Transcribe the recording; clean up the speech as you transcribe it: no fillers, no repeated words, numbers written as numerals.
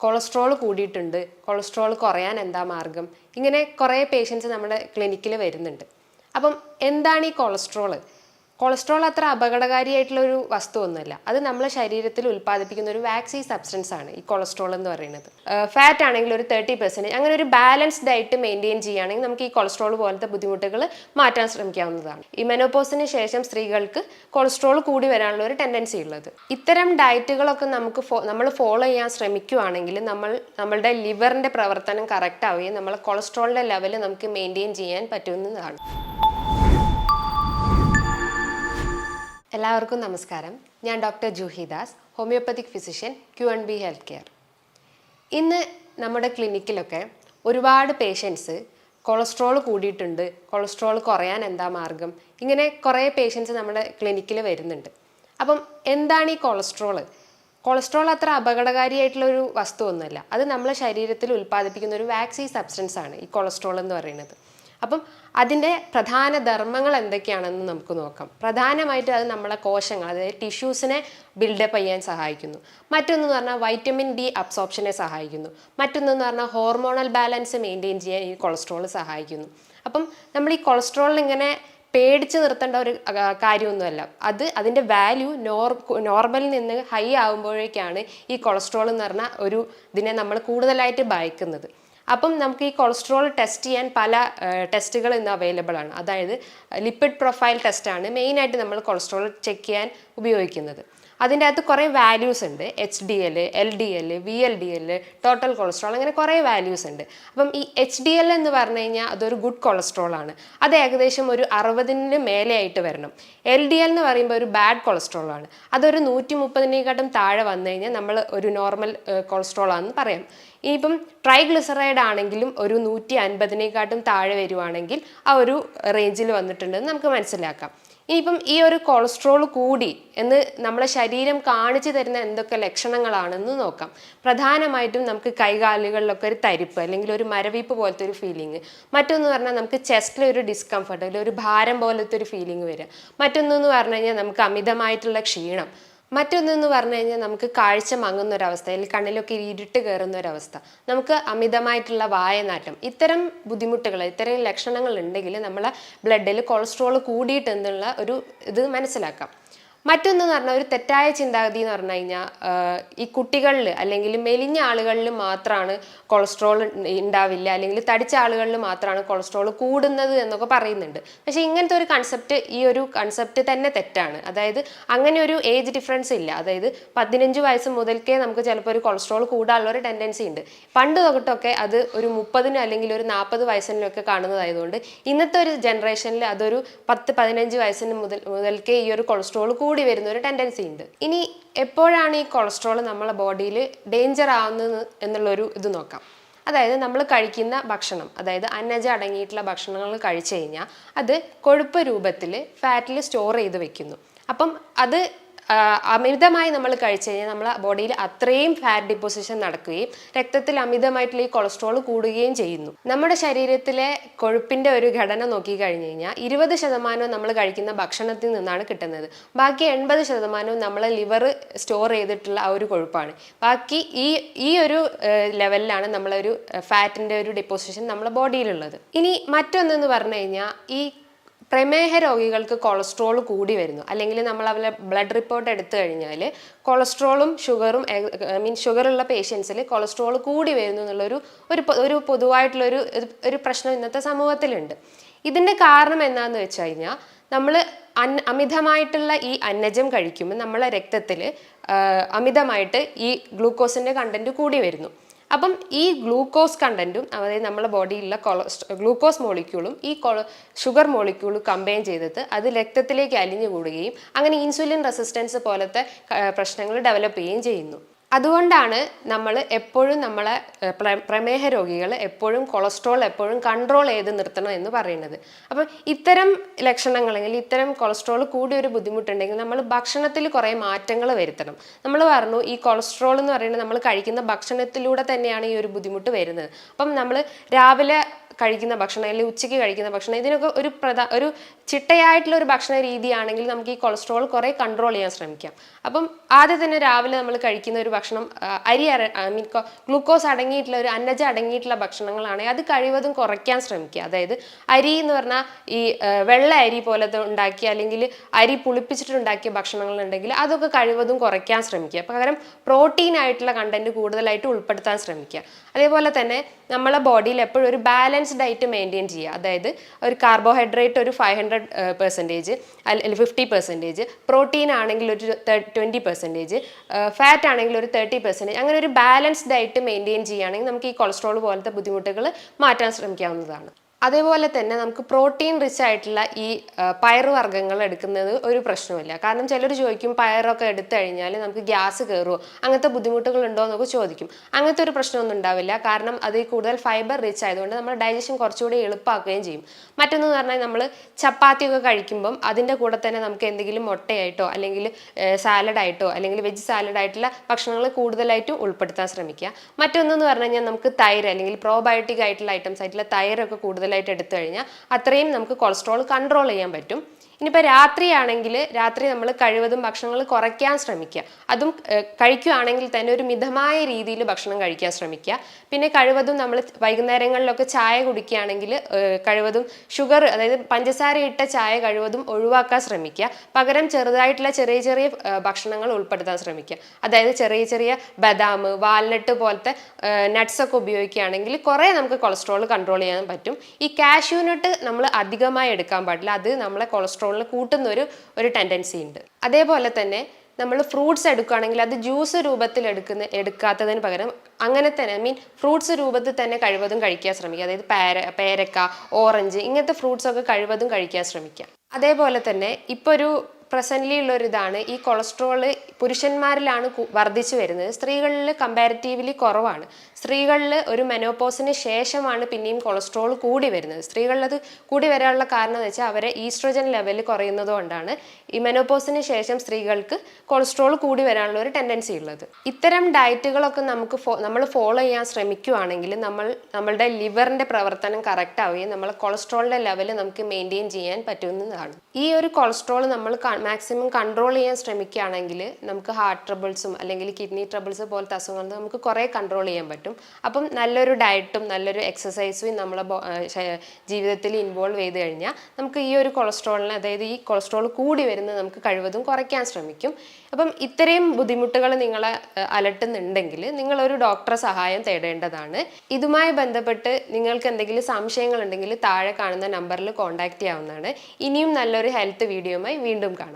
Cholesterol കൂടിയിട്ടുണ്ട്, cholesterol കുറയാൻ എന്താ മാർഗം, ഇങ്ങനെ കുറേ പേഷ്യൻസ് നമ്മുടെ ക്ലിനിക്കിൽ വരുന്നുണ്ട്. അപ്പം എന്താണ് ഈ കൊളസ്ട്രോൾ? കൊളസ്ട്രോൾ അത്ര അപകടകാരിയായിട്ടുള്ള ഒരു വസ്തുവൊന്നുമല്ല. അത് നമ്മുടെ ശരീരത്തിൽ ഉൽപ്പാദിപ്പിക്കുന്ന ഒരു വാക്സി സബ്സ്റ്റൻസ് ആണ് ഈ കൊളസ്ട്രോൾ എന്ന് പറയുന്നത്. ഫാറ്റ് ആണെങ്കിൽ ഒരു 30%, അങ്ങനെ ഒരു ബാലൻസ്ഡ് ഡയറ്റ് മെയിൻറ്റെയിൻ ചെയ്യുകയാണെങ്കിൽ നമുക്ക് ഈ കൊളസ്ട്രോൾ പോലത്തെ ബുദ്ധിമുട്ടുകൾ മാറ്റാൻ ശ്രമിക്കാവുന്നതാണ്. ഈ മെനോപോസിന് ശേഷം സ്ത്രീകൾക്ക് കൊളസ്ട്രോൾ കൂടി വരാനുള്ള ഒരു ടെൻഡൻസി ഉള്ളത്. ഇത്തരം ഡയറ്റുകളൊക്കെ നമ്മൾ ഫോളോ ചെയ്യാൻ ശ്രമിക്കുകയാണെങ്കിൽ നമ്മളുടെ ലിവറിന്റെ പ്രവർത്തനം കറക്റ്റ് ആവുകയും നമ്മളെ കൊളസ്ട്രോളിന്റെ ലെവൽ നമുക്ക് മെയിൻറ്റെയിൻ ചെയ്യാൻ പറ്റുന്നതാണ്. എല്ലാവർക്കും നമസ്കാരം. ഞാൻ doctor Juhi Das, homeopathic physician, Q&B health care. ഇന്ന് നമ്മുടെ ക്ലിനിക്കിലൊക്കെ ഒരുപാട് പേഷ്യൻസ് കൊളസ്ട്രോൾ കൂടിയിട്ടുണ്ട്, കൊളസ്ട്രോൾ കുറയാൻ എന്താ മാർഗം, ഇങ്ങനെ കുറേ പേഷ്യൻസ് നമ്മുടെ ക്ലിനിക്കിൽ വരുന്നുണ്ട്. അപ്പം എന്താണ് ഈ കൊളസ്ട്രോൾ? കൊളസ്ട്രോൾ അത്ര അപകടകാരിയായിട്ടുള്ള ഒരു വസ്തുവൊന്നുമല്ല. അത് നമ്മുടെ ശരീരത്തിൽ ഉൽപ്പാദിപ്പിക്കുന്ന ഒരു വാക്സി സബ്സ്റ്റൻസ് ആണ് ഈ കൊളസ്ട്രോൾ എന്ന് പറയുന്നത്. അപ്പം അതിൻ്റെ പ്രധാന ധർമ്മങ്ങൾ എന്തൊക്കെയാണെന്ന് നമുക്ക് നോക്കാം. പ്രധാനമായിട്ട് അത് നമ്മളെ കോശങ്ങൾ, അതായത് ടിഷ്യൂസിനെ ബിൽഡപ്പ് ചെയ്യാൻ സഹായിക്കുന്നു. മറ്റൊന്നെന്ന് പറഞ്ഞാൽ വൈറ്റമിൻ ഡി അബ്സോർപ്ഷനെ സഹായിക്കുന്നു. മറ്റൊന്നെന്ന് പറഞ്ഞാൽ ഹോർമോണൽ ബാലൻസ് മെയിൻറ്റെയിൻ ചെയ്യാൻ ഈ കൊളസ്ട്രോൾ സഹായിക്കുന്നു. അപ്പം നമ്മൾ ഈ കൊളസ്ട്രോളിന് ഇങ്ങനെ പേടിച്ച് നിർത്തേണ്ട ഒരു കാര്യമൊന്നുമല്ല. അതിൻ്റെ വാല്യൂ നോർമലിൽ നിന്ന് ഹൈ ആകുമ്പോഴേക്കാണ് ഈ കൊളസ്ട്രോൾ എന്ന് പറഞ്ഞ ഒരു ഇതിനെ നമ്മൾ കൂടുതലായിട്ട് ഭയക്കുന്നത്. അപ്പം നമുക്ക് ഈ കൊളസ്ട്രോൾ ടെസ്റ്റ് ചെയ്യാൻ പല ടെസ്റ്റുകൾ ഇന്ന് അവൈലബിൾ ആണ്. അതായത് ലിപ്പിഡ് പ്രൊഫൈൽ ടെസ്റ്റാണ് മെയിനായിട്ട് നമ്മൾ കൊളസ്ട്രോൾ ചെക്ക് ചെയ്യാൻ ഉപയോഗിക്കുന്നത്. അതിൻ്റെ അകത്ത് കുറേ വാല്യൂസ് ഉണ്ട്. HDL, LDL, VLDL, total cholesterol, അങ്ങനെ കുറേ വാല്യൂസ് ഉണ്ട്. അപ്പം ഈ HDL എന്ന് പറഞ്ഞു കഴിഞ്ഞാൽ അതൊരു ഗുഡ് കൊളസ്ട്രോൾ ആണ്. അത് ഏകദേശം ഒരു 60 മേലെ ആയിട്ട് വരണം. LDL എന്ന് പറയുമ്പോൾ ഒരു ബാഡ് കൊളസ്ട്രോൾ ആണ്. അതൊരു 130 താഴെ വന്നു കഴിഞ്ഞാൽ നമ്മൾ ഒരു നോർമൽ കൊളസ്ട്രോൾ ആണെന്ന് പറയാം. ഇനിയിപ്പം ട്രൈഗ്ലിസറൈഡ് ആണെങ്കിലും ഒരു 150 താഴെ വരുവാണെങ്കിൽ ആ ഒരു റേഞ്ചിൽ വന്നിട്ടുണ്ടെന്ന് നമുക്ക് മനസ്സിലാക്കാം. ഇനിയിപ്പം ഈ ഒരു കൊളസ്ട്രോൾ കൂടി എന്ന് നമ്മളെ ശരീരം കാണിച്ചു തരുന്ന എന്തൊക്കെ ലക്ഷണങ്ങളാണെന്ന് നോക്കാം. പ്രധാനമായിട്ടും നമുക്ക് കൈകാലുകളിലൊക്കെ ഒരു തരിപ്പ് അല്ലെങ്കിൽ ഒരു മരവിപ്പ് പോലത്തെ ഒരു ഫീലിംഗ്. മറ്റൊന്ന് പറഞ്ഞാൽ നമുക്ക് ചെസ്റ്റിൽ ഒരു ഡിസ്കംഫർട്ട് അല്ലെങ്കിൽ ഒരു ഭാരം പോലത്തെ ഒരു ഫീലിംഗ് വരിക. മറ്റൊന്നെന്ന് പറഞ്ഞു കഴിഞ്ഞാൽ നമുക്ക് അമിതമായിട്ടുള്ള ക്ഷീണം. മറ്റൊന്നെന്ന് പറഞ്ഞു കഴിഞ്ഞാൽ നമുക്ക് കാഴ്ച മങ്ങുന്നൊരവസ്ഥ, അല്ലെങ്കിൽ കണ്ണിലൊക്കെ ഇരുട്ട് കയറുന്ന ഒരവസ്ഥ, നമുക്ക് അമിതമായിട്ടുള്ള വായനാറ്റം. ഇത്തരം ബുദ്ധിമുട്ടുകൾ, ഇത്തരം ലക്ഷണങ്ങൾ ഉണ്ടെങ്കിൽ നമ്മളെ ബ്ലഡിൽ കൊളസ്ട്രോൾ കൂടിയിട്ടെന്നുള്ള ഒരു ഇത് മനസ്സിലാക്കാം. മറ്റൊന്നെന്ന് പറഞ്ഞാൽ ഒരു തെറ്റായ ചിന്താഗതി എന്ന് പറഞ്ഞു കഴിഞ്ഞാൽ ഈ കുട്ടികളിൽ അല്ലെങ്കിൽ മെലിഞ്ഞ ആളുകളിൽ മാത്രമാണ് കൊളസ്ട്രോൾ ഉണ്ടാവില്ല, അല്ലെങ്കിൽ തടിച്ച ആളുകളിൽ മാത്രമാണ് കൊളസ്ട്രോൾ കൂടുന്നത് എന്നൊക്കെ പറയുന്നുണ്ട്. പക്ഷേ ഇങ്ങനത്തെ ഒരു കൺസെപ്റ്റ് തന്നെ തെറ്റാണ്. അതായത് അങ്ങനെ ഒരു ഏജ് ഡിഫറൻസ് ഇല്ല. അതായത് 15 വയസ്സ് മുതൽക്കേ നമുക്ക് ചിലപ്പോൾ ഒരു കൊളസ്ട്രോൾ കൂടാനുള്ള ഒരു ടെൻഡൻസി ഉണ്ട്. പണ്ട് തൊട്ടൊക്കെ അത് ഒരു 30 അല്ലെങ്കിൽ ഒരു 40 വയസ്സിനൊക്കെ കാണുന്നതായതുകൊണ്ട് ഇന്നത്തെ ഒരു ജനറേഷനിൽ അതൊരു 10-15 വയസ്സിന് മുതൽക്കേ ഈ ഒരു കൊളസ്ട്രോൾ കൂടി വരുന്ന ഒരു ടെൻഡൻസി ഉണ്ട്. ഇനി എപ്പോഴാണ് ഈ കൊളസ്ട്രോൾ നമ്മളെ ബോഡിയിൽ ഡേഞ്ചർ ആവുന്നത് എന്നുള്ളൊരു ഇത് നോക്കാം. അതായത് നമ്മൾ കഴിക്കുന്ന ഭക്ഷണം, അതായത് അന്നജം അടങ്ങിയിട്ടുള്ള ഭക്ഷണങ്ങൾ കഴിച്ചു കഴിഞ്ഞാൽ അത് കൊഴുപ്പ് രൂപത്തിൽ ഫാറ്റിൽ സ്റ്റോർ ചെയ്ത് വെക്കുന്നു. അപ്പം അത് അമിതമായി നമ്മൾ കഴിച്ചു കഴിഞ്ഞാൽ നമ്മളെ ബോഡിയിൽ അത്രയും ഫാറ്റ് ഡിപ്പോസിഷൻ നടക്കുകയും രക്തത്തിൽ അമിതമായിട്ടുള്ള ഈ കൊളസ്ട്രോൾ കൂടുകയും ചെയ്യുന്നു. നമ്മുടെ ശരീരത്തിലെ കൊഴുപ്പിന്റെ ഒരു ഘടന നോക്കി കഴിഞ്ഞു കഴിഞ്ഞാൽ 20% നമ്മൾ കഴിക്കുന്ന ഭക്ഷണത്തിൽ നിന്നാണ് കിട്ടുന്നത്. ബാക്കി 80% നമ്മളെ ലിവർ സ്റ്റോർ ചെയ്തിട്ടുള്ള ആ ഒരു കൊഴുപ്പാണ്. ബാക്കി ഈ ഒരു ലെവലിലാണ് നമ്മളൊരു ഫാറ്റിന്റെ ഒരു ഡിപ്പോസിഷൻ നമ്മളെ ബോഡിയിലുള്ളത്. ഇനി മറ്റൊന്നെന്ന് പറഞ്ഞു കഴിഞ്ഞാൽ ഈ പ്രമേഹ രോഗികൾക്ക് കൊളസ്ട്രോൾ കൂടി വരുന്നു, അല്ലെങ്കിൽ നമ്മൾ അവരുടെ ബ്ലഡ് റിപ്പോർട്ട് എടുത്തു കഴിഞ്ഞാൽ കൊളസ്ട്രോളും ഷുഗറുള്ള പേഷ്യൻസിൽ കൊളസ്ട്രോൾ കൂടി വരുന്നു എന്നുള്ളൊരു ഒരു പൊതുവായിട്ടുള്ളൊരു ഒരു പ്രശ്നം ഇന്നത്തെ സമൂഹത്തിലുണ്ട്. ഇതിൻ്റെ കാരണം എന്താണെന്ന് വെച്ച് കഴിഞ്ഞാൽ നമ്മൾ അമിതമായിട്ടുള്ള ഈ അന്നജം കഴിക്കുമ്പോൾ നമ്മളെ രക്തത്തിൽ അമിതമായിട്ട് ഈ ഗ്ലൂക്കോസിൻ്റെ കണ്ടന്റ് കൂടി വരുന്നു. അപ്പം ഈ ഗ്ലൂക്കോസ് കണ്ടന്റും, അതായത് നമ്മുടെ ബോഡിയിലുള്ള ഗ്ലൂക്കോസ് മോളിക്യൂളും ഈ ഷുഗർ മോളിക്യൂളും കമ്പൈൻ ചെയ്തിട്ട് അത് രക്തത്തിലേക്ക് അലിഞ്ഞു കൂടുകയും അങ്ങനെ ഇൻസുലിൻ റെസിസ്റ്റൻസ് പോലത്തെ പ്രശ്നങ്ങൾ ഡെവലപ്പ് ചെയ്യുകയും ചെയ്യുന്നു. അതുകൊണ്ടാണ് നമ്മൾ എപ്പോഴും നമ്മളെ പ്രമേഹ രോഗികൾ എപ്പോഴും കൊളസ്ട്രോൾ എപ്പോഴും കൺട്രോൾ ചെയ്ത് നിർത്തണം എന്ന് പറയുന്നത്. അപ്പം ഇത്തരം ലക്ഷണങ്ങൾ അല്ലെങ്കിൽ ഇത്തരം കൊളസ്ട്രോൾ കൂടി ഒരു ബുദ്ധിമുട്ടുണ്ടെങ്കിൽ നമ്മൾ ഭക്ഷണത്തിൽ കുറേ മാറ്റങ്ങൾ വരുത്തണം. നമ്മൾ പറഞ്ഞു ഈ കൊളസ്ട്രോൾ എന്ന് പറയുന്നത് നമ്മൾ കഴിക്കുന്ന ഭക്ഷണത്തിലൂടെ തന്നെയാണ് ഈ ഒരു ബുദ്ധിമുട്ട് വരുന്നത്. അപ്പം നമ്മൾ രാവിലെ കഴിക്കുന്ന ഭക്ഷണം അല്ലെങ്കിൽ ഉച്ചയ്ക്ക് കഴിക്കുന്ന ഭക്ഷണം ഇതിനൊക്കെ ഒരു ചിട്ടയായിട്ടുള്ള ഒരു ഭക്ഷണ രീതിയാണെങ്കിൽ നമുക്ക് ഈ കൊളസ്ട്രോൾ കുറേ കൺട്രോൾ ചെയ്യാൻ ശ്രമിക്കാം. അപ്പം ആദ്യം തന്നെ രാവിലെ നമ്മൾ കഴിക്കുന്ന ഒരു ഭക്ഷണം ഗ്ലൂക്കോസ് അടങ്ങിയിട്ടുള്ള ഒരു അന്നജം അടങ്ങിയിട്ടുള്ള ഭക്ഷണങ്ങളാണെങ്കിൽ അത് കഴിവതും കുറയ്ക്കാൻ ശ്രമിക്കുക. അതായത് അരി എന്ന് പറഞ്ഞാൽ ഈ വെള്ള അരി പോലത്തെ ഉണ്ടാക്കിയ അല്ലെങ്കിൽ അരി പുളിപ്പിച്ചിട്ടുണ്ടാക്കിയ ഭക്ഷണങ്ങൾ ഉണ്ടെങ്കിൽ അതൊക്കെ കഴിവതും കുറയ്ക്കാൻ ശ്രമിക്കുക. പകരം പ്രോട്ടീൻ ആയിട്ടുള്ള കണ്ടന്റ് കൂടുതലായിട്ട് ഉൾപ്പെടുത്താൻ ശ്രമിക്കുക. അതേപോലെ തന്നെ നമ്മളെ ബോഡിയിൽ എപ്പോഴും ഒരു ബാലൻസ് ഡയറ്റ് മെയിൻറ്റെയിൻ ചെയ്യുക. അതായത് ഒരു കാർബോഹൈഡ്രേറ്റ് ഒരു 500% അല്ലെങ്കിൽ 50%, പ്രോട്ടീൻ ആണെങ്കിൽ ഒരു 20%, ഫാറ്റ് ആണെങ്കിൽ ഒരു 30%, അങ്ങനെ ഒരു ബാലൻസ് ഡയറ്റ് മെയിൻറ്റെയിൻ ചെയ്യുകയാണെങ്കിൽ നമുക്ക് ഈ കൊളസ്ട്രോൾ പോലത്തെ ബുദ്ധിമുട്ടുകൾ മാറ്റാൻ ശ്രമിക്കാവുന്നതാണ്. അതേപോലെ തന്നെ നമുക്ക് പ്രോട്ടീൻ റിച്ച് ആയിട്ടുള്ള ഈ പയറുവർഗ്ഗങ്ങൾ എടുക്കുന്നത് ഒരു പ്രശ്നമില്ല. കാരണം ചിലർ ചോദിക്കും പയറൊക്കെ എടുത്തു കഴിഞ്ഞാൽ നമുക്ക് ഗ്യാസ് കയറുമോ, അങ്ങനത്തെ ബുദ്ധിമുട്ടുകൾ ഉണ്ടോ എന്നൊക്കെ ചോദിക്കും. അങ്ങനത്തെ ഒരു പ്രശ്നമൊന്നും ഉണ്ടാവില്ല. കാരണം അത് കൂടുതൽ ഫൈബർ റിച്ച് ആയതുകൊണ്ട് നമ്മുടെ ഡൈജഷൻ കുറച്ചുകൂടി എളുപ്പമാക്കുകയും ചെയ്യും. മറ്റൊന്ന് പറഞ്ഞാൽ നമ്മൾ ചപ്പാത്തിയൊക്കെ കഴിക്കുമ്പം അതിൻ്റെ കൂടെ തന്നെ നമുക്ക് എന്തെങ്കിലും മുട്ടയായിട്ടോ അല്ലെങ്കിൽ സാലഡായിട്ടോ അല്ലെങ്കിൽ വെജ് സാലഡായിട്ടുള്ള ഭക്ഷണങ്ങൾ കൂടുതലായിട്ടും ഉൾപ്പെടുത്താൻ ശ്രമിക്കുക. മറ്റൊന്നെന്ന് പറഞ്ഞു കഴിഞ്ഞാൽ നമുക്ക് തൈര് അല്ലെങ്കിൽ പ്രോബയോട്ടിക് ആയിട്ടുള്ള ഐറ്റംസ് ആയിട്ടുള്ള തൈരൊക്കെ കൂടുതലായിട്ട് എടുത്തു കഴിഞ്ഞാൽ അത്രയും നമുക്ക് കൊളസ്ട്രോൾ കൺട്രോൾ ചെയ്യാൻ പറ്റും. ഇനിയിപ്പോൾ രാത്രിയാണെങ്കിൽ രാത്രി നമ്മൾ കഴിവതും ഭക്ഷണങ്ങൾ കുറയ്ക്കാൻ ശ്രമിക്കുക. അതും കഴിക്കുകയാണെങ്കിൽ തന്നെ ഒരു മിതമായ രീതിയിൽ ഭക്ഷണം കഴിക്കാൻ ശ്രമിക്കുക. പിന്നെ കഴിവതും നമ്മൾ വൈകുന്നേരങ്ങളിലൊക്കെ ചായ കുടിക്കുകയാണെങ്കിൽ കഴിവതും ഷുഗർ, അതായത് പഞ്ചസാര ഇട്ട ചായ കഴിവതും ഒഴിവാക്കാൻ ശ്രമിക്കുക. പകരം ചെറുതായിട്ടുള്ള ചെറിയ ചെറിയ ഭക്ഷണങ്ങൾ ഉൾപ്പെടുത്താൻ ശ്രമിക്കുക. അതായത് ചെറിയ ചെറിയ ബദാം, വാൽനട്ട് പോലത്തെ നട്ട്സൊക്കെ ഉപയോഗിക്കുകയാണെങ്കിൽ കുറേ നമുക്ക് കൊളസ്ട്രോൾ കൺട്രോൾ ചെയ്യാൻ പറ്റും. ഈ കാഷ്യൂനട്ട് നമ്മൾ അധികമായി എടുക്കാൻ പാടില്ല. അത് നമ്മളെ കൊളസ്ട്രോൾ കൂട്ടുന്ന ഒരു ടെൻഡൻസി ഉണ്ട്. അതേപോലെ തന്നെ നമ്മൾ ഫ്രൂട്ട്സ് എടുക്കുകയാണെങ്കിൽ അത് ജ്യൂസ് രൂപത്തിൽ എടുക്കാത്തതിന് പകരം അങ്ങനെ തന്നെ ഫ്രൂട്ട്സ് രൂപത്തിൽ തന്നെ കഴിവതും കഴിക്കാൻ ശ്രമിക്കുക. അതായത് പേരക്ക, ഓറഞ്ച് ഇങ്ങനത്തെ ഫ്രൂട്ട്സ് ഒക്കെ കഴിവതും കഴിക്കാൻ ശ്രമിക്കുക. അതേപോലെ തന്നെ ഇപ്പോൾ ഒരു പ്രസൻ്റ്ലി ഉള്ളൊരിതാണ് ഈ കൊളസ്ട്രോള് പുരുഷന്മാരിലാണ് വർദ്ധിച്ചു വരുന്നത്. സ്ത്രീകളിൽ കമ്പാരിറ്റീവ്ലി കുറവാണ്. സ്ത്രീകളിൽ ഒരു മെനോപോസിന് ശേഷമാണ് പിന്നെയും കൊളസ്ട്രോൾ കൂടി വരുന്നത്. സ്ത്രീകളിലത് കൂടി വരാനുള്ള കാരണം എന്ന് വെച്ചാൽ അവരെ ഈസ്ട്രോജൻ ലെവൽ കുറയുന്നത് കൊണ്ടാണ് ഈ മെനോപോസിന് ശേഷം സ്ത്രീകൾക്ക് കൊളസ്ട്രോൾ കൂടി വരാനുള്ള ഒരു ടെൻഡൻസി ഉള്ളത്. ഇത്തരം ഡയറ്റുകളൊക്കെ നമ്മൾ ഫോളോ ചെയ്യാൻ ശ്രമിക്കുകയാണെങ്കിൽ നമ്മളുടെ ലിവറിൻ്റെ പ്രവർത്തനം കറക്റ്റ് ആവുകയും നമ്മളെ കൊളസ്ട്രോളിൻ്റെ ലെവൽ നമുക്ക് മെയിൻറ്റെയിൻ ചെയ്യാൻ പറ്റുന്നതാണ്. ഈ ഒരു കൊളസ്ട്രോൾ നമ്മൾ മാക്സിമം കൺട്രോൾ ചെയ്യാൻ ശ്രമിക്കുകയാണെങ്കിൽ നമുക്ക് ഹാർട്ട് ട്രബിൾസും അല്ലെങ്കിൽ കിഡ്നി ട്രബിൾസ് പോലത്തെ അസുഖങ്ങൾ നമുക്ക് കുറേ കൺട്രോൾ ചെയ്യാൻ പറ്റും. അപ്പം നല്ലൊരു ഡയറ്റും നല്ലൊരു എക്സസൈസും നമ്മളെ ജീവിതത്തിൽ ഇൻവോൾവ് ചെയ്ത് കഴിഞ്ഞാൽ നമുക്ക് ഈ ഒരു കൊളസ്ട്രോളിനെ, അതായത് ഈ കൊളസ്ട്രോൾ കൂടി വരുന്നത് നമുക്ക് കഴിവതും കുറയ്ക്കാൻ ശ്രമിക്കും. അപ്പം ഇത്രയും ബുദ്ധിമുട്ടുകൾ നിങ്ങളെ അലട്ടുന്നുണ്ടെങ്കിൽ നിങ്ങളൊരു ഡോക്ടറെ സഹായം തേടേണ്ടതാണ്. ഇതുമായി ബന്ധപ്പെട്ട് നിങ്ങൾക്ക് എന്തെങ്കിലും സംശയങ്ങൾ ഉണ്ടെങ്കിൽ താഴെ കാണുന്ന നമ്പറിൽ കോൺടാക്ട് ചെയ്യാവുന്നതാണ്. ഇനിയും നല്ലൊരു ഹെൽത്ത് വീഡിയോയുമായി വീണ്ടും കാണാം.